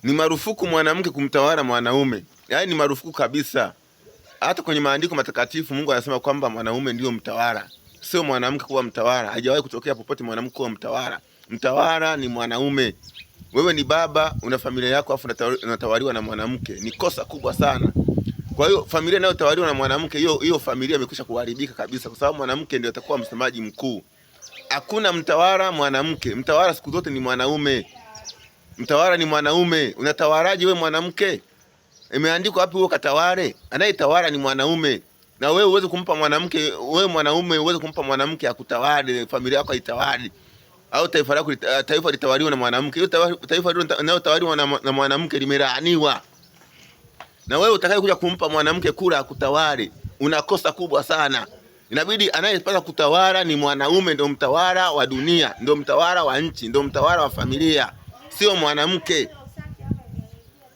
Ni marufuku mwanamke kumtawala mwanaume, yaani ni marufuku kabisa. Hata kwenye maandiko matakatifu Mungu anasema kwamba mwanaume ndio mtawala, sio mwanamke kuwa mtawala. Hajawahi kutokea popote mwanamke kuwa mtawala. Mtawala ni mwanaume. Wewe ni baba, una familia yako afu unatawaliwa na mwanamke, ni kosa kubwa sana. Kwa hiyo familia inayotawaliwa na mwanamke, hiyo familia imekwisha kuharibika kabisa, kwa sababu mwanamke ndio atakuwa msemaji mkuu. Hakuna mtawala mwanamke. Mtawala siku zote ni mwanaume. Mtawala ni mwanaume. Unatawalaje wewe mwanamke? Imeandikwa wapi wewe katawale? Anayetawala ni mwanaume. Na wewe uweze kumpa mwanamke, wewe mwanaume uweze kumpa mwanamke akutawale, familia yako itawale. Au taifa lako taifa litawaliwa na mwanamke. Hiyo taifa linalotawaliwa na mwanamke limelaaniwa. Na wewe utakaye kumpa mwanamke kula akutawale, unakosa kubwa sana. Inabidi anayepaswa kutawala ni mwanaume, ndio mtawala wa dunia, ndio mtawala wa nchi, ndio mtawala wa familia, sio mwanamke.